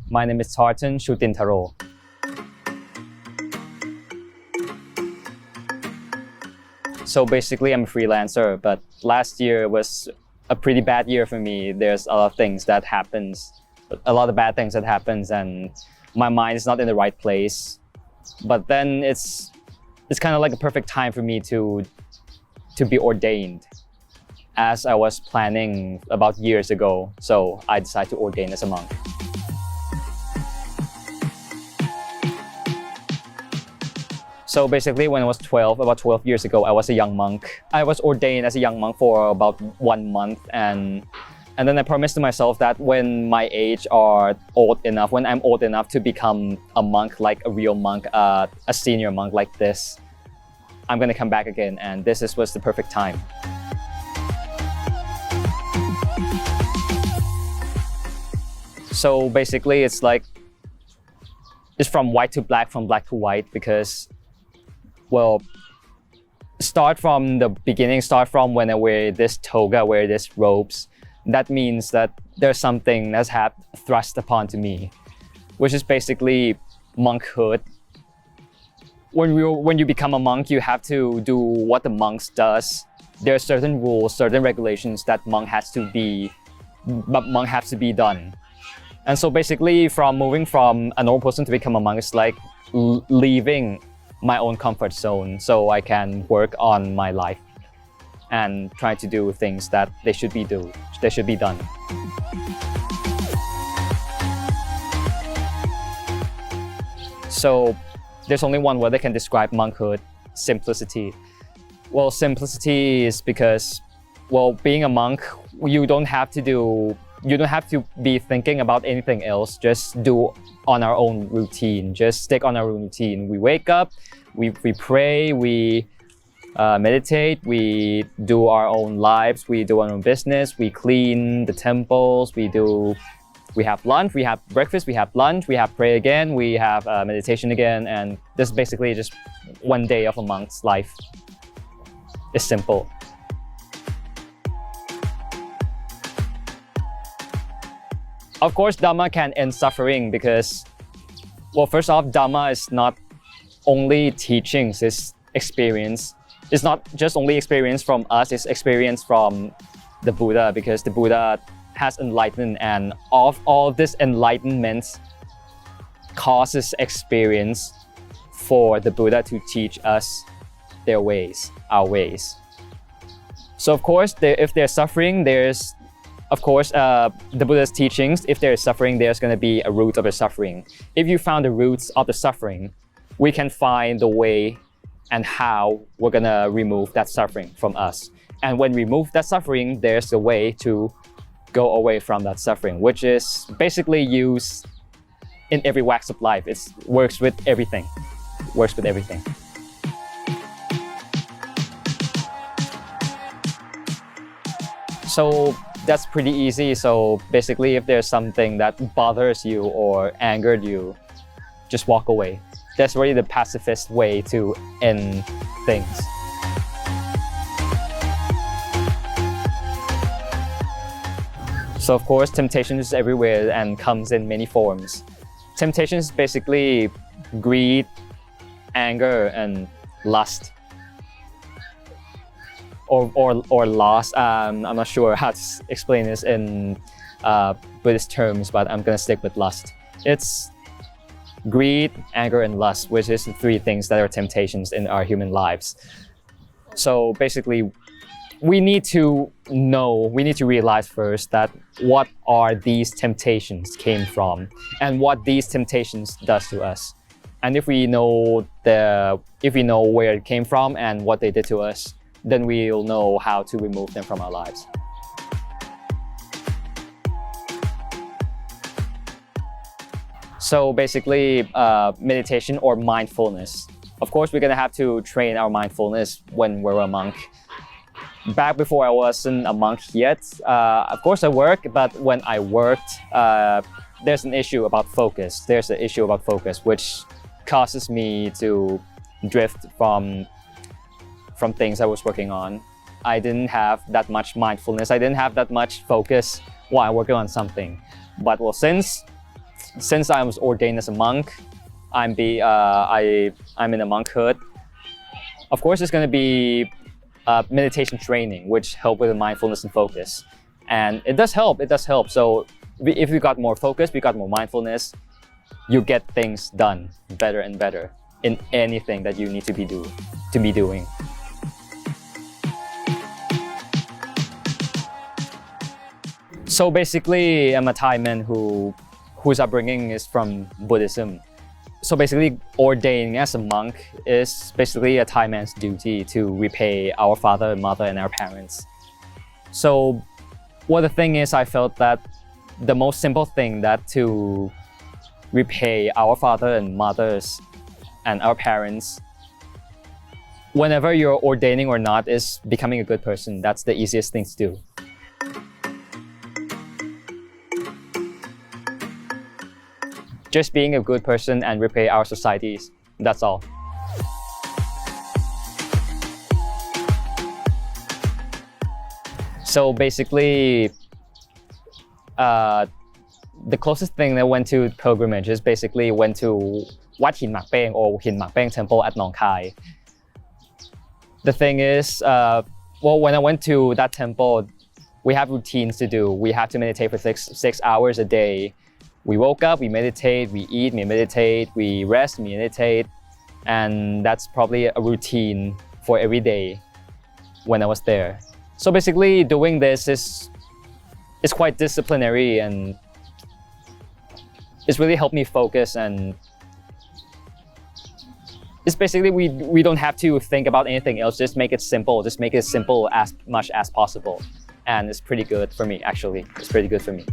My name is Phra Tartan Shutintaro. So basically, I'm a freelancer, but last year was a pretty bad year for me. There's a lot of things that happens, a lot of bad things that happens, and my mind is not in the right place. But then it's kind of like a perfect time for me to be ordained, as I was planning about years ago. So I decided to ordain as a monk. So basically, when I was 12, about 12 years ago, I was a young monk. I was ordained as a young monk for about 1 month, and then I promised to myself that when my age are old enough, when I'm old enough to become a monk, like a real monk, a senior monk like this, I'm gonna come back again, and was the perfect time. So basically, it's from white to black, from black to white, because, well, start from the beginning, start from when I wear this toga, wear these robes. That means that there's something that's thrust upon to me, which is basically monkhood. When you become a monk, you have to do what the monks does. There are certain rules, certain regulations that monk has to be done. And so basically, from moving from a normal person to become a monk, it's like leaving my own comfort zone so I can work on my life and try to do things that they should be done. So there's only one word that can describe monkhood: simplicity. Well, simplicity is because, well, being a monk, you don't have to be thinking about anything else. Just do on our own routine. Just stick on our own routine. We wake up, we pray, we meditate, we do our own lives, we do our own business, we clean the temples, we have lunch, we have breakfast, we have lunch, we have pray again, we have meditation again, and this is basically just one day of a monk's life. It's simple. Of course, Dhamma can end suffering because, well, first off, Dhamma is not only teachings, it's experience. It's not just only experience from us, it's experience from the Buddha, because the Buddha has enlightened, and all of this enlightenment causes experience for the Buddha to teach us their ways, our ways. So of course, if there's suffering, there's, of course, the Buddha's teachings, if there is suffering, there's going to be a root of the suffering. If you found the roots of the suffering, we can find the way and how we're going to remove that suffering from us. And when we remove that suffering, there's a way to go away from that suffering, which is basically used in every wax of life. It works with everything. So that's pretty easy. So basically, if there's something that bothers you or angered you, just walk away. That's really the pacifist way to end things. So of course, temptation is everywhere and comes in many forms. Temptation is basically greed, anger, and lust. Or loss. I'm not sure how to explain this in Buddhist terms, but I'm gonna stick with lust. It's greed, anger, and lust, which is the 3 things that are temptations in our human lives. So basically, we need to realize first that what are these temptations came from and what these temptations does to us. And if we know where it came from and what they did to us, then we'll know how to remove them from our lives. So basically, meditation or mindfulness. Of course, we're gonna have to train our mindfulness when we're a monk. Back before I wasn't a monk yet, of course I work, but when I worked, there's an issue about focus. There's an issue about focus, which causes me to drift from things I was working on. I didn't have that much mindfulness. I didn't have that much focus while working on something. But well, since since I was ordained as a monk, I'm in a monkhood. Of course, it's going to be meditation training, which help with the mindfulness and focus, and it does help. So if we got more focus, we got more mindfulness, you get things done better and better in anything that you need to be doing. So basically, I'm a Thai man whose upbringing is from Buddhism. So basically, ordaining as a monk is basically a Thai man's duty to repay our father and mother and our parents. So, the thing is, I felt that the most simple thing that to repay our father and mothers and our parents, whenever you're ordaining or not, is becoming a good person. That's the easiest thing to do. Just being a good person and repay our societies. That's all. So basically, the closest thing that went to pilgrimage is basically went to Wat Hin Mak Peng or Hin Mak Peng Temple at Nong Khai. The thing is, when I went to that temple, we have routines to do. We have to meditate for six hours a day. We woke up, we meditate, we eat, we meditate, we rest, we meditate, and that's probably a routine for every day when I was there. So basically, doing this is quite disciplinary, and it's really helped me focus, and it's basically we don't have to think about anything else. Just make it simple. Just make it simple as much as possible, and it's pretty good for me. Actually, it's pretty good for me.